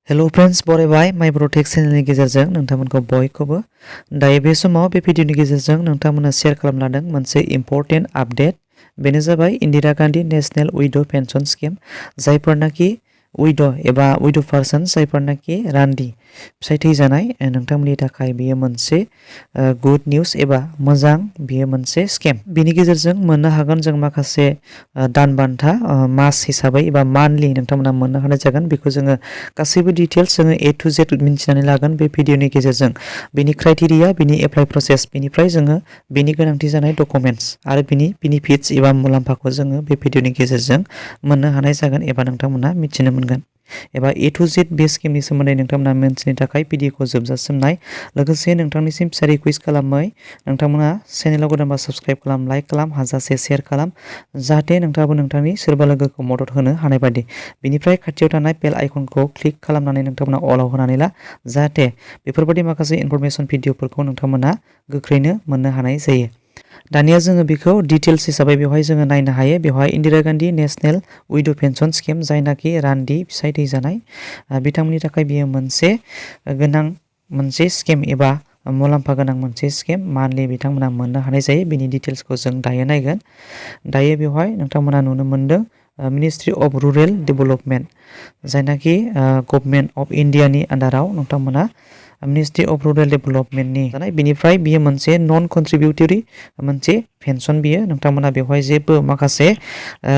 Hello friends बरायबाय माय protect चेनेलनि गेजेरजों नोंथांमोनखौ बयखौबो दायो बे समाव बे भिडिअनि गेजेरजों नोंथांमोना शेयार खालामनो लादों मोनसे इम्पोर्टेन्ट आपडेट बेनो जाबाय Indira Gandhi National Widow Pension Scheme जायफोरनाखि विडो एबा विडो पर्सन जायफोरनाखि रान्दि फिसाय थैजानाय नोंथांमोननि थाखाय बेयो मोनसे गुड न्यूज एबा मोजां बेयो मोनसे स्कीम बेनि गेजेरजों मोननो हागोन जों माखासे दान बान्था मास हिसाबै एबा मान्थलि नोंथांमोना मोननो हानाय जागोन बेखौ जोङो गासैबो डिटेल्स जोङो A to Z मिन्थिनानै लागोन बे भिडिअनि गेजेरजों बेनि क्राइटेरिया बेनि एप्लाइ प्रसेस बेनिफ्राय जोङो बेनि गोनांथि जानाय डकुमेन्ट्स आरो बेनि बेनिफिट्स एबा मुलाम्फाखौ जोङो बे भिडिअनि गेजेरजों मोननो हानाय जागोन एबा नोंथांमोना मिथिनो मोनगोन एबा A to Z बे स्कीमनि सोमोन्दै नोंथांमोना मिन्थिनो थाखाय भिडिअखौ जोबजासिम नाय लोगोसे नोंथांनिसिम फिसा रिक्वेस्ट खालामै नोंथांमोना चेनेलाव गोदानबा साबस्क्राइब खालाम लाइक खालाम हाजासे शेयार खालाम जाहाथे नोंथाङाबो नोंथांनि सोरबा लोगोखौ मदद होनो हानाय बायदि बेनिफ्राय खाथियाव थानाय बेल आइकनखौ क्लिक खालामनानै नोंथांमोना अलाव होनानै ला जाहाथे बेफोरबायदि माखासे इनफरमेशन भिडिअफोरखौ नोंथांमोना गोख्रैनो मोननो हानाय जायो दानिया जोङो बेखौ डिटेल्स हिसाबै बेवहाय जोङो नायनो हायो बेवहाय Indira Gandhi National Widow Pension scheme जायनाखि रान्दि फिसाय थैजानाय बिथांमोननि थाखाय बेयो मोनसे गोनां मोनसे स्कीम एबा मुलाम्फा गोनां मोनसे स्कीम मान्थलि बिथांमोना मोननो हानाय जायो बेनि डिटेल्सखौ जों दायो नायगोन दायो बेवहाय नोंथांमोना नुनो मोनदों मिनिस्ट्रि अफ रुरेल डेभेलपमेन्ट जायनाखि गभर्नमेन्ट अफ इन्डियानि आन्डाराव नोंथांमोना मिनिस्ट्रि अफ रुरेल डेभेलपमेन्टनि जानाय बेनिफ्राय बियो मोनसे नन कन्ट्रिबिउटरि मोनसे पेन्सन बियो नोंथांमोना बेवहाय जेबो माखासे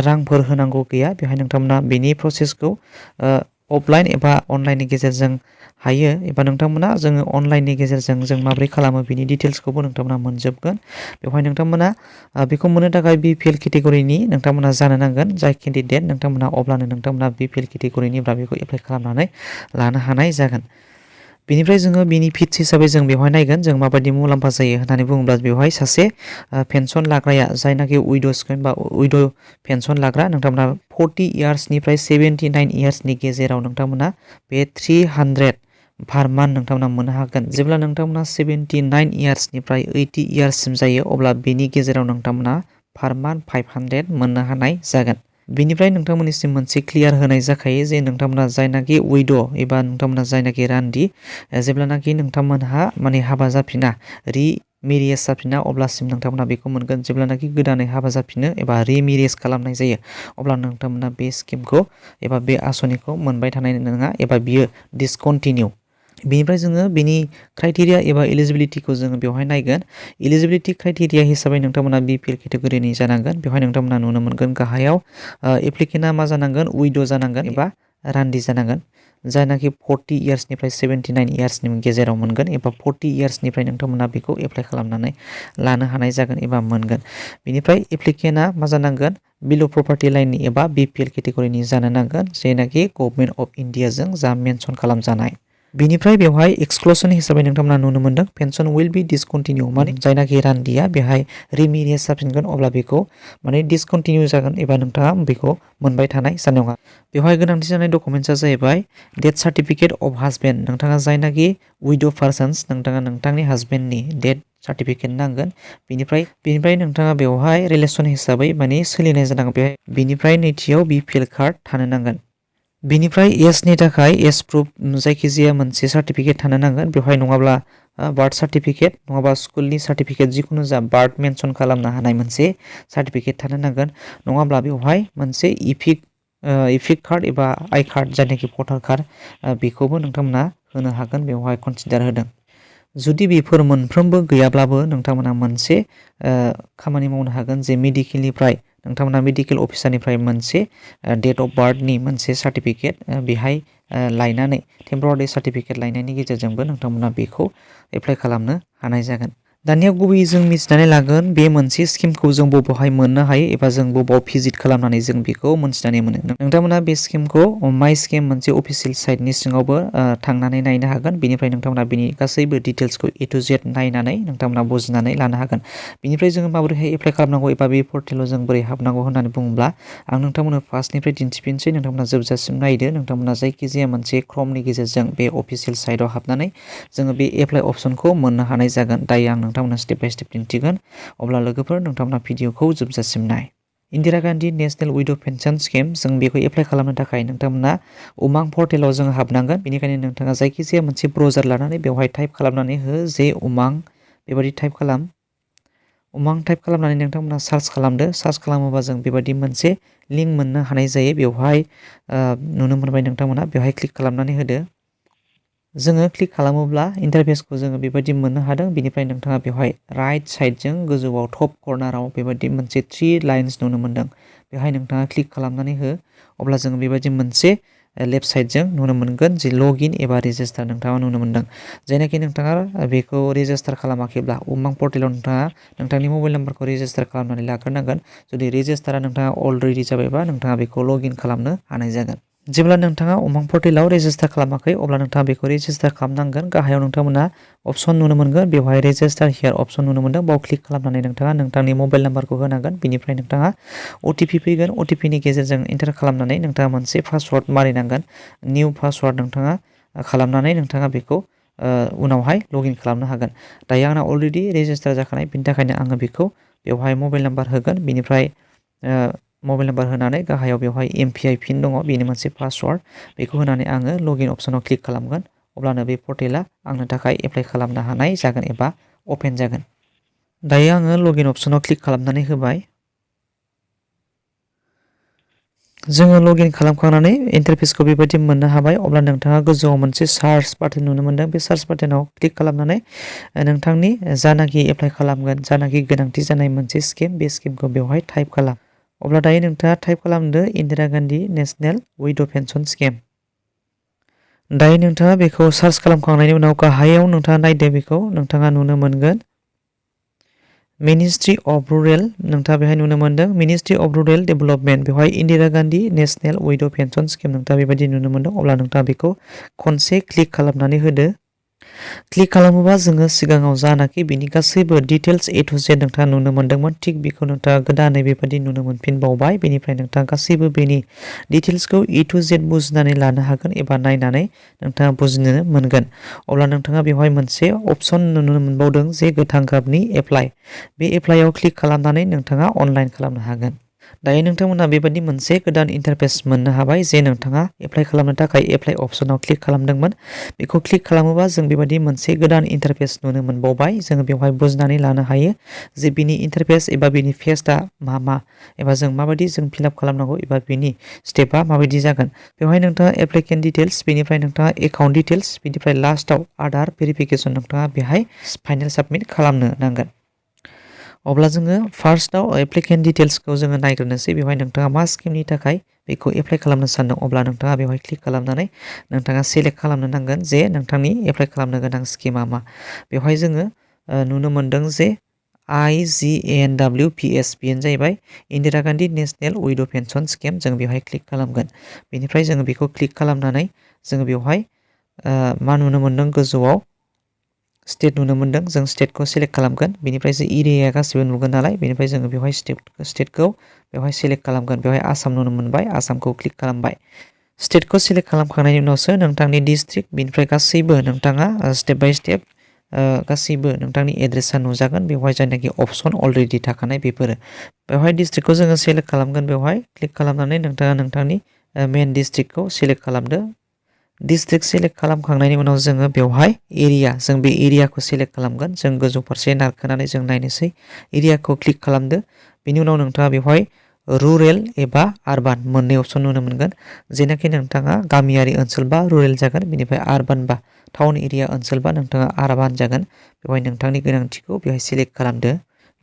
रांफोर होनांगौ गैया बेवहाय नोंथांमोना बेनि प्रसेसखौ अफलाइन एबा अनलाइननि गेजेरजों हायो एबा नोंथांमोना जोङो अनलाइननि गेजेरजों जों माबोरै खालामो बिनि डिटेल्सखौबो नोंथांमोना मोनजोबगोन बेवहाय नोंथांमोना बेखौ मोननो थाखाय BPL केटेगरिनि नोंथांमोना जानो नांगोन जाय केन्डिडेट नोंथांमोना अब्लानो नोंथांमोना BPL केटेगरिनिब्ला बेखौ एप्लाइ खालामनानै लानो हानाय जागोन बेनिफ्राय जोङो बेनिफिट्स हिसाबै जों बेवहाय नायगोन जों माबायदि मुलाम्फा जायो होननानै बुङोब्ला बेवहाय सासे पेन्सन लाग्राया जायनाखि विडो स्कीम बा विडो पेन्सन लाग्रा नोंथांमोना 40 इयार्सनिफ्राय 79 इयार्सनि गेजेराव नोंथांमोना बे 300 पार मान्थ नोंथांमोना मोननो हागोन जेब्ला नोंथांमोना 79 इयार्सनिफ्राय 80 इयार्ससिम जायो अब्ला बेनि गेजेराव नोंथांमोना पार मान्थ 500 मोननो हानाय जागोन बेनिफ्राय नोंथांमोननिसिम मोनसे क्लियार होनाय जाखायो जे नोंथांमोना जायनाखि विडो एबा नोंथांमोना जायनाखि रान्दि जेब्लानाखि नोंथांमोनहा माने हाबा जाफिना रिमेरियेज जाफिना अब्लासिम नोंथांमोना बेखौ मोनगोन जेब्लानाखि गोदानै हाबा जाफिनो एबा रिमेरियेज खालामनाय जायो अब्ला नोंथांमोना बे स्कीमखौ एबा बे आसनिखौ मोनबाय थानाय नङा एबा बियो डिसकन्टिनिउ बेनिफ्राय जोङो बेनि क्राइटेरिया एबा एलिजिबिलिटिखौ जोङो बेवहाय नायगोन एलिजिबिलिटि क्राइटेरिया हिसाबै नोंथांमोना BPL केटेगरिनि जानांगोन बेवहाय नोंथांमोना नुनो मोनगोन गाहायाव एप्लिकेन्टआ मा जानांगोन विडो जानांगोन एबा रान्दि जानांगोन जायनाखि 40 इयार्सनिफ्राय 79 इयार्सनि गेजेराव मोनगोन एबा 40 इयार्सनिफ्राय नोंथांमोना बेखौ एप्लाइ खालामनानै लानो हानाय जागोन एबा मोनगोन बेनिफ्राय एप्लिकेन्टआ मा जानांगोन बिल' प्रपार्टि लाइननि एबा BPL केटेगरिनि जानो नांगोन जायनाखि गभर्नमेन्ट अफ इन्डियाजों जा मेनसन खालामजानाय बेनिफ्राय बेवहाय एक्सक्लुसन हिसाबै नोंथांमोना नुनो मोनदों पेन्सन विल बी डिसकन्टिनिउ माने जायनाखि रान्दिया बेहाय रिमेरियेज जाफिनगोन अब्ला बेखौ माने डिसकन्टिनिउ जागोन एबा नोंथाङा बेखौ मोनबाय थानाय जानाय नङा बेवहाय गोनांथि जानाय डकुमेन्ट्सआ जाहैबाय डेथ सार्टिफिकेट अफ हासबेन्ड नोंथाङा जायनाखि विडो पार्सन्स नोंथाङा नोंथांनि हासबेन्डनि डेथ सार्टिफिकेट नांगोन बेनिफ्राय नोंथाङा बेवहाय रिलेसन हिसाबै माने सोलिनाय जानांगोन बेहाय बेनिफ्राय नैथियाव BPL कार्ड थानो नांगोन बेनिफ्राय एजनि थाखाय एज प्रुफ जायखिजाया मोनसे सार्टिफिकेट थानो नांगोन बेवहाय नङाब्ला बार्थ सार्टिफिकेट नङाबा स्कुलनि सार्टिफिकेट जिखुनु जा बार्थ मेनसन खालामनो हानाय मोनसे सार्टिफिकेट थानो नांगोन नङाब्ला बेवहाय मोनसे इपिक कार्ड एबा आइ कार्ड जायनाखि भटार कार्ड बेखौबो नोंथांमोना होनो हागोन बेवहाय कनसिडार होदों जुदि बेफोर मोनफ्रोमबो गैयाब्लाबो नोंथांमोना मोनसे खामानि मावनो हागोन जे मेडिकेलनिफ्राय नोंथांमोना मेडिकेल अफिसारनिफ्राय मोनसे डेट अफ बार्थनि मोनसे सार्टिफिकेट बेहाय लायनानै टेम्परारि सार्टिफिकेट लायनायनि गेजेरजोंबो नोंथांमोना बेखौ एप्लाइ खालामनो हानाय जागोन दानिया गुबैयै जों मिथिनानै लागोन बे मोनसे स्किमखौ जों बबेहाय मोननो हायो एबा जों बबेयाव भिजिट खालामनानै जों बेखौ मोनथिनानै मोनो नोंथांमोना बे स्किमखौ माइ स्किम मोनसे अफिसियेल साइटनि सिङावबो थांनानै नायनो हागोन बेनिफ्राय नोंथांमोना बेनि गासैबो डिटेल्सखौ A to Z नायनानै नोंथांमोना बुजिनानै लानो हागोन बेनिफ्राय जोङो माबोरैहाय एप्लाइ खालामनांगौ एबा बे पर्टेलाव जों बोरै हाबनांगौ होननानै बुङोब्ला आं नोंथांमोननो फार्स्टनिफ्राय दिन्थिफिनसै नोंथांमोना जोबजासिम नायदो नोंथांमोना जायखिजाया मोनसे क्रमनि गेजेरजों बे अफिसियेल साइटआव हाबनानै जोङो बे एप्लाइ अप्सनखौ मोननो हानाय जागोन दायो आं नोंथांमोना स्टेप बाय स्टेप दिन्थिगोन अब्ला लोगोफोर नोंथांमोना भिडिअखौ जोबजासिम नाय Indira Gandhi National Widow' Pension Scheme जों बेखौ एप्लाइ खालामनो थाखाय नोंथांमोना उमां पर्टेलाव जों हाबनांगोन। बेनिखायनो नोंथाङा जायखिजाया मोनसे ब्राउजार लानानै बेवहाय टाइप खालामनानै हो जे उमां बेबायदि टाइप खालाम। उमां टाइप खालामनानै नोंथांमोना सार्च खालामदो। सार्च खालामोबा जों बेबायदि मोनसे लिंक मोननो हानाय जायो। बेवहाय नुनो मोनबाय नोंथांमोना बेवहाय क्लिक खालामनानै होदो। जोङो क्लिक खालामोब्ला इन्टारफेसखौ जोङो बेबायदि मोननो हादों। बेनिफ्राय नोंथाङा बेवहाय राइट साइडजों गोजौआव टप कर्नाराव बेबायदि मोनसे 3 लाइन्स नुनो मोनदों। बेवहाय नोंथाङा क्लिक खालामनानै हो। अब्ला जोङो बेबायदि मोनसे लेफ्ट साइडजों नुनो मोनगोन जे लगइन एबा रेजिस्टार नोंथाङा नुनो मोनदों। जायनाखि नोंथाङा बेखौ रेजिस्टार खालामाखैब्ला उमां पर्टेलाव नोंथाङा नोंथांनि मबाइल नाम्बारखौ रेजिस्टार खालामनानै लाग्रोनांगोन। जुदि रेजिस्टारा नोंथाङा अलरेडि जाबायबा नोंथाङा बेखौ लगइन खालामनो हानाय जागोन। जेब्ला नोंथाङा उमां पर्टेलाव रेजिस्टार खालामाखै अब्ला नोंथाङा बेखौ रेजिस्टार खालामनांगोन। गाहायाव नोंथांमोना अपसन नुनो मोनगोन। बेवहाय रेजिस्टार हियार अपसन नुनो मोनदों। बाव क्लिक खालामनानै नोंथाङा नोंथांनि मबाइल नाम्बारखौ होनांगोन। बेनिफ्राय नोंथाङा OTP फैगोन। OTPनि गेजेरजों एन्टार खालामनानै नोंथाङा मोनसे पासवार्ड मारिनांगोन। निउ पासवार्ड नोंथाङा खालामनानै नोंथाङा बेखौ उनावहाय लगइन खालामनो हागोन। दायो आंना अलरेडि रेजिस्टार जाखानाय, बिनि थाखायनो आङो बेखौ बेवहाय मबाइल नाम्बार होगोन। बेनिफ्राय मबाइल नाम्बार होनानै गाहायाव बेवहाय MPI पिन दङ, बेनि मोनसे पासवार्ड। बेखौ होनानै आङो लगइन अपसनाव क्लिक खालामगोन। अब्लानो बे पर्टेला आंनो थाखाय एप्लाइ खालामनो हानाय जागोन एबा अपेन जागोन। दायो आङो लगइन अपसनाव क्लिक खालामनानै होबाय। जोङो लगइन खालामखांनानै इन्टारफेसखौ बेबायदि मोननो हाबाय। अब्ला नोंथाङा गोजौआव मोनसे सार्च बाटन नुनो मोनदों। बे सार्च बाटनाव क्लिक खालामनानै नोंथांनि जानाखि एप्लाइ खालामगोन, जानाखि गोनांथि जानाय मोनसे स्किम, बे स्किमखौ बेवहाय टाइप खालाम। अब्ला दायो नोंथाङा टाइप खालामदो Indira Gandhi National Widow' Pension Scheme. दायो नोंथाङा बेखौ सार्च खालामखांनायनि उनाव गाहायाव नोंथाङा नायदो, बेखौ नोंथाङा नुनो मोनगोन मिनिस्ट्रि अफ रुरेल, नोंथाङा बेहाय नुनो मोनदों मिनिस्ट्रि अफ रुरेल डेभेलपमेन्ट, बेवहाय Indira Gandhi National Widow' Pension Scheme नोंथाङा बेबायदि नुनो मोनदों। अब्ला नोंथाङा बेखौ खनसे क्लिक खालामनानै होदो। क्लिक खालामोबा जोङो सिगाङाव जानाखि बिनि गासैबो डिटेल्स A to Z नोंथाङा नुनो मोनदोंमोन, थिग बेखौ नोंथाङा गोदानै बेबायदि नुनो मोनफिनबावबाय। बेनिफ्राय नोंथाङा गासैबो बेनि डिटेल्सखौ A to Z बुजिनानै लानो हागोन एबा नायनानै नोंथाङा बुजिनो मोनगोन। अब्ला नोंथाङा बेवहाय मोनसे अपसन नुनो मोनबावदों जे गोथां गाबनि एप्लाइ। बे एप्लाइआव क्लिक खालामनानै नोंथाङा अनलाइन खालामनो हागोन। दायो नोंथांमोना बेबायदि मोनसे गोदान इन्टारफेस मोननो हाबाय जे नोंथाङा एप्लाइ खालामनो थाखाय एप्लाइ अपसनाव क्लिक खालामदोंमोन। बेखौ क्लिक खालामोबा जों बेबायदि मोनसे गोदान इन्टारफेस नुनो मोनबावबाय। जोङो बेवहाय बुजिनानै लानो हायो जे बिनि इन्टारफेस एबा बिनि फेसआ मा एबा जों माबायदि जों फिलआप खालामनांगौ एबा बिनि स्टेपआ माबायदि जागोन। बेवहाय नोंथाङा एप्लिकेन्ट डिटेल्स, बेनिफ्राय नोंथाङा एकाउन्ट डिटेल्स, बेनिफ्राय लास्टआव आधार भेरिफिकेसन नोंथाङा बेहाय फाइनेल साबमिट खालामनो नांगोन। अब्ला जोङो फार्स्टआव एप्लिकेन्ट डिटेल्सखौ जोङो नायग्रोनोसै। बेवहाय नोंथाङा मा स्किमनि थाखाय बेखौ एप्लाइ खालामनो सानदों, अब्ला नोंथाङा बेवहाय क्लिक खालामनानै नोंथाङा सेलेक्ट खालामनो नांगोन जे नोंथांनि एप्लाइ खालामनो गोनां स्किमा मा। बेवहाय जोङो नुनो मोनदों जे IGNWPS, बेनो जाहैबाय Indira Gandhi National Widow' Pension Scheme. जों बेवहाय क्लिक खालामगोन। बेनिफ्राय जोङो बेखौ क्लिक खालामनानै जोङो बेवहाय मा नुनो मोनदों, गोजौआव स्टेट नुनो मोनदों। जों स्टेटखौ सेलेक्ट खालामगोन। बेनिफ्रायसो एरियाया गासिबो नुगोन नालाय, बेनिफ्राय जोङो बेवहाय स्टेटखौ बेवहाय सेलेक्ट खालामगोन। बेवहाय आसाम नुनो मोनबाय, आसामखौ क्लिक खालामबाय। स्टेटखौ सेलेक्ट खालामखांनायनि उनावसो नोंथांनि डिस्ट्रिक्ट, बेनिफ्राय गासैबो नोंथाङा स्टेप बाय स्टेप गासैबो नोंथांनि एड्रेसा नुजागोन। बेवहाय जायनाखि अपसन अलरेडि थाखानाय बेफोरो। बेवहाय डिस्ट्रिक्टखौ जोङो सेलेक्ट खालामगोन। बेवहाय क्लिक खालामनानै नोंथाङा नोंथांनि मेन डिस्ट्रिक्टखौ सेलेक्ट खालामदो। डिस्ट्रिक्ट सेलेक्ट खालामखांनायनि उनाव जोङो बेवहाय एरिया, जों बे एरियाखौ सेलेक्ट खालामगोन। जों गोजौ फारसे नारखोनानै जों नायनोसै। एरियाखौ क्लिक खालामदो। बेनि उनाव नोंथाङा बेवहाय रुरेल एबा आरबान मोननै अपसन नुनो मोनगोन। जेनाखि नोंथाङा गामियारि ओनसोल बा रुरेल जागोन, बेनिफ्राय आरबान बा टाउन एरिया ओनसोल बा नोंथाङा आरबान जागोन। बेवहाय नोंथांनि गोनांथिखौ बेवहाय सेलेक्ट खालामदो।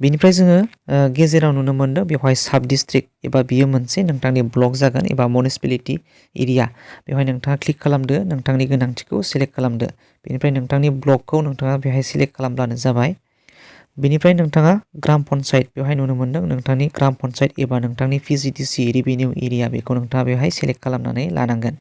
बेनिफ्राय जोङो गेजेराव नुनो मोनदों बेवहाय साब डिस्ट्रिक्ट एबा बियो मोनसे नोंथांनि ब्लक जागोन एबा मिउनिसिपेलिटि एरिया। बेवहाय नोंथाङा क्लिक खालामदो, नोंथांनि गोनांथिखौ सेलेक्ट खालामदो। बेनिफ्राय नोंथांनि ब्लकखौ नोंथाङा बेहाय सेलेक्ट खालामब्लानो जाबाय। बेनिफ्राय नोंथाङा ग्राम पन्सायत बेवहाय नुनो मोनदों, नोंथांनि ग्राम पन्सायत एबा नोंथांनि PGDC रेभिनिउ एरिया, बेखौ नोंथाङा बेवहाय सेलेक्ट खालामनानै लानांगोन।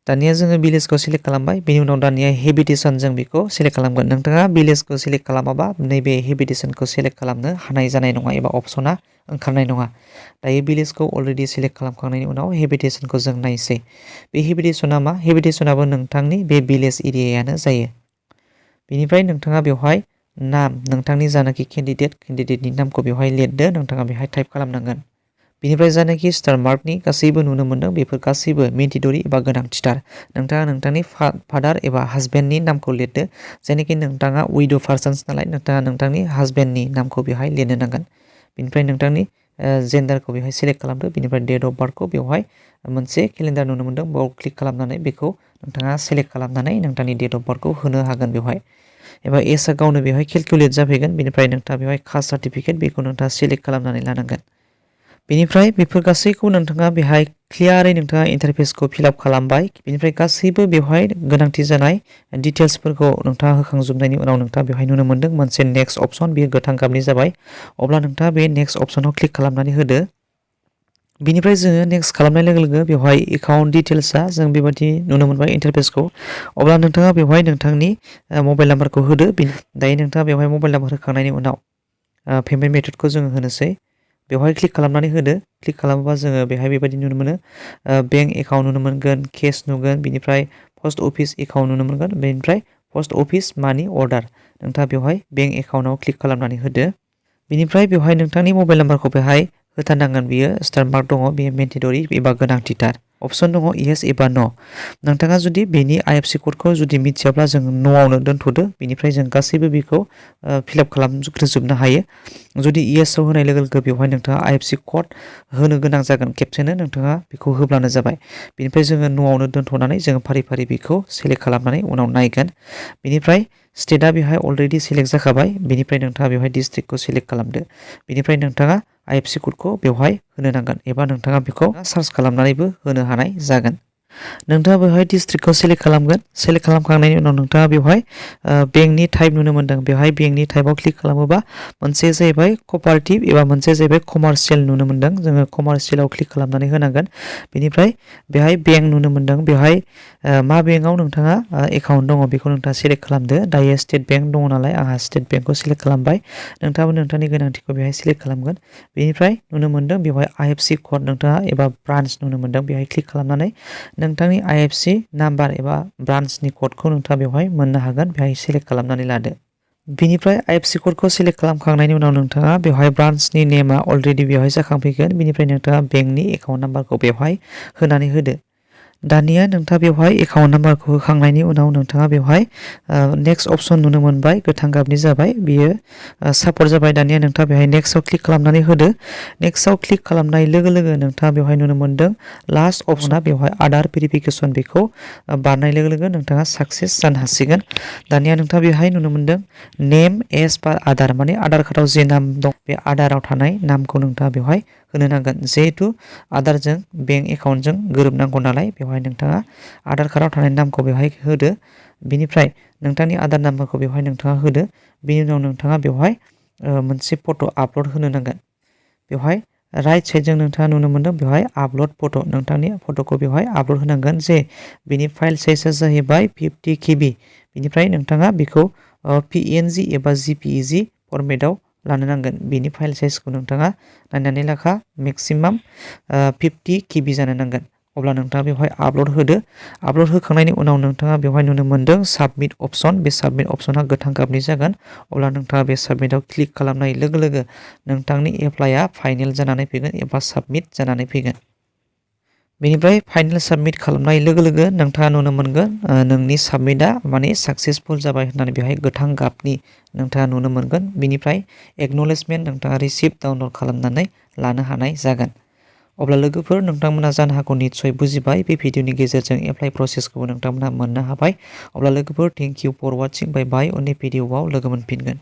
दानिया जोङो भिलेजखौ सेलेक्ट खालामबाय। बेनि उनाव दानिया हेबिटेसन जों बेखौ सेलेक्ट खालामगोन। नोंथाङा भिलेजखौ सेलेक्ट खालामाबा नैबे हेबिटेसनखौ सेलेक्ट खालामनो हानाय जानाय नङा एबा अपसना ओंखारनाय नङा। दायो भिलेजखौ अलरेडि सेलेक्ट खालामखांनायनि उनाव हेबिटेसनखौ जों नायसै। बे हेबिटेसना मा? हेबिटेसनाबो नोंथांनि बे भिलेज एरियायानो जायो। बेनिफ्राय नोंथाङा बेवहाय नाम, नोंथांनि जानाखि केन्डिडेटनि नामखौ बेवहाय लिरदो। नोंथाङा बेवहाय टाइप खालामनांगोन। बेनिफ्राय जानाखि स्टार मार्कनि गासैबो नुनो मोन्दों बेफोर गासैबो मेन्डेटरि एबा गोनांथिथार। नोंथाङा नोंथांनि फादार एबा हासबेन्डनि नामखौ लिरदो। जायनाखि नोंथाङा उइड' पार्सन्स नालाय नोंथाङा नोंथांनि हासबेन्डनि नामखौ बेवहाय लिरनो नांगोन। बेनिफ्राय नोंथांनि जेन्डारखौ बेवहाय सेलेक्ट खालामदो। बेनिफ्राय डेट अफ बार्थखौ बेवहाय मोनसे केलेन्डार नुनो मोन्दों बेयाव क्लिक खालामनानै बेखौ नोंथाङा सेलेक्ट खालामनानै नोंथांनि डेट अफ बार्थखौ होनो हागोन बेवहाय। एबा एजआ गावनो बेवहाय केलकुलेट जाफैगोन। बेनिफ्राय नोंथाङा बेवहाय कास्ट सार्टिफिकेट बेखौ नोंथाङा सेलेक्ट खालामनानै लानांगोन। बेनिफ्राय बेफोर गासैखौ नोंथाङा बेहाय क्लियारै नोंथाङा इन्टारफेसखौ फिलआप खालामबाय। बेनिफ्राय गासैबो बेवहाय गोनांथि जानाय डिटेल्सफोरखौ नोंथाङा होखांजोबनायनि उनाव नोंथाङा बेवहाय नुनो मोन्दों मोनसे नेक्स्ट अप्शन बेयो गोथां गाबनि जाबाय। अब्ला नोंथाङा बे नेक्स्ट अप्शनाव क्लिक खालामनानै होदो। बेनिफ्राय जोङो नेक्स्ट खालामनाय लोगो लोगो बेवहाय एकाउन्ट डिटेल्सआ जों बेबायदि नुनो मोनबाय इन्टारफेसखौ। अब्ला नोंथाङा बेवहाय नोंथांनि मबाइल नाम्बारखौ होदो। दायो नोंथाङा बेवहाय मबाइल नाम्बार होखांनायनि उनाव पेमेन्ट मेथडखौ जोङो होनोसै। बेवहाय क्लिक खालामनानै होदो। क्लिक खालामोबा जोङो बेहाय बेबायदि नुनो मोनो बेंक एकाउन्ट नुनो मोनगोन, केस नुगोन, बेनिफ्राय पस्ट अफिस एकाउन्ट नुनो मोनगोन, बेनिफ्राय पस्ट अफिस मानि अर्डार। नोंथाङा बेवहाय बेंक एकाउन्टआव क्लिक खालामनानै होदो। बेनिफ्राय बेवहाय नोंथांनि मबाइल नाम्बारखौ बेहाय होथारनांगोन। बियो स्टार मार्क दङ बेयो मेन्डेटरि एबा गोनांथिथार। अपसन दङ येस एबा न'। नोंथाङा जुदि बेनि IFSC क'डखौ जुदि मिथियाब्ला जों न'आवनो दोनथ'दो। बेनिफ्राय जों गासैबो बेखौ फिलआप खालामग्रोजोबनो हायो। जुदि येसआव होनाय लोगो लोगो बेवहाय नोंथाङा IFSC क'ड होनो गोनां जागोन। खेबसेनो नोंथाङा बेखौ होब्लानो जाबाय। बेनिफ्राय जोङो न'आवनो दोनथ'नानै जोङो फारि फारि बेखौ सेलेक्ट खालामनानै उनाव नायगोन। बेनिफ्राय स्टेटआ बेहाय अलरेडि सेलेक्ट जाखाबाय। बेनिफ्राय नोंथाङा बेवहाय डिस्ट्रिक्टखौ सेलेक्ट खालामदो। बेनिफ्राय नोंथाङा IFSC क'डखौ बेवहाय होनो नांगोन एबा नोंथाङा बेखौ सार्च खालामनानैबो होनो हानाय जागोन। नोंथाङा बेवहाय डिस्ट्रिक्टखौ सेलेक्ट खालामगोन। सेलेक्ट खालामखांनायनि उनाव नोंथाङा बेवहाय बेंकनि टाइप नुनो मोन्दों। बेवहाय बेंकनि टाइपआव क्लिक खालामोबा मोनसे जाहैबाय कपारेटिभ एबा मोनसे जाहैबाय कमार्शियेल नुनो मोन्दों। जोङो कमार्शियेलाव क्लिक खालामनानै होनांगोन। बेनिफ्राय बेहाय बेंक नुनो मोन्दों। बेवहाय मा बेंकआव नोंथाङा एकाउन्ट दङ बेखौ नोंथाङा सेलेक्ट खालामदो। दायो स्टेट बेंक दङ नालाय आंहा स्टेट बेंकखौ सेलेक्ट खालामबाय। नोंथाङाबो नोंथांनि गोनांथिखौ बेहाय सेलेक्ट खालामगोन। बेनिफ्राय नुनो मोन्दों बेवहाय IFSC क'ड नोंथाङा एबा ब्रान्स नुनो मोन्दों। बेहाय क्लिक खालामनानै नोंथांनि IFSC नाम्बार एबा ब्रान्सनि क'डखौ नोंथाङा बेवहाय मोननो हागोन। बेहाय सेलेक्ट खालामनानै लादो। बेनिफ्राय IFSC क'डखौ सेलेक्ट खालामखांनायनि उनाव नोंथाङा बेवहाय ब्रान्सनि नेमा अलरेडि बेवहाय जाखांफैगोन। बेनिफ्राय नोंथाङा बेंकनि एकाउन्ट नाम्बारखौ बेवहाय होनानै होदो। दानिया नोंथाङा बेवहाय एकाउन्ट नाम्बारखौ होखांनायनि उनाव नोंथाङा बेवहाय नेक्स्ट अप्शन नुनो मोनबाय गोथां गाबनि जाबाय। बियो सापर्ट जाबाय। दानिया नोंथाङा बेवहाय नेक्स्टआव क्लिक खालामनानै होदो। नेक्स्टआव क्लिक खालामनाय लोगो लोगो नोंथाङा बेवहाय नुनो मोन्दों लास्ट अप्शना बेवहाय आधार भेरिफिकेसन बेखौ बारनाय लोगो लोगो नोंथाङा साक्सेस जानो हासिगोन। दानिया नोंथाङा बेवहाय नुनो मोन्दों नेम एज पार आधार माने आधार कार्डआव जे नाम दं बे आधाराव थानाय नामखौ नोंथाङा बेवहाय होनो नांगोन। जिहेथु आधारजों बेंक एकाउन्टजों गोरोबनांगौ नालाय बेवहाय नोंथाङा आधार कार्डआव थानाय नामखौ बेवहाय होदो। बेनिफ्राय नोंथांनि आधार नाम्बारखौ बेवहाय नोंथाङा होदो। बेनि उनाव नोंथाङा बेवहाय मोनसे फट' आपल'ड होनो नांगोन। बेवहाय राइट साइडजों नोंथाङा नुनो मोन्दों बेवहाय आपल'ड फट' नोंथांनि फट'खौ बेवहाय आपल'ड होनांगोन। जे बेनि फाइल साइजआ जाहैबाय 50 KB। बेनिफ्राय नोंथाङा बेखौ PNG एबा JPEG फरमेटआव लानो नांगोन। बेनि फाइल साइजखौ नोंथाङा नायनानै लाखा मेक्सिमाम 50 KB जानो नांगोन। अब्ला नोंथाङा बेवहाय आपल'ड होदो। आपल'ड होखांनायनि उनाव नोंथाङा बेवहाय नुनो मोन्दों साबमिट अप्शन। बे साबमिट अप्शना गोथां गाबनि जागोन। अब्ला नोंथाङा बे साबमिटआव क्लिक खालामनाय लोगो लोगो नोंथांनि एप्लाइआ फाइनेल जानानै फैगोन एबा साबमिट जानानै फैगोन। बेनिफ्राय फाइनेल साबमिट खालामनाय लोगो लोगो नोंथाङा नुनो मोनगोन नोंनि साबमिटआ माने साक्सेसफुल जाबाय होननानै बेवहाय गोथां गाबनि नोंथाङा नुनो मोनगोन। बेनिफ्राय एक्न'लेजमेन्ट नोंथाङा रिसिप्ट डाउनल'ड खालामनानै लानो हानाय जागोन। अब्ला लोगोफोर नोंथांमोना जानो हागौ निस्सय बुजिबाय। बे भिडिअनि गेजेरजों एप्लाइ प्रसेसखौबो नोंथांमोना मोननो हाबाय। अब्ला लोगोफोर थेंक इउ फर वाचिं। बाय बाय। उननि भिडिअआव लोगो मोनफिनगोन।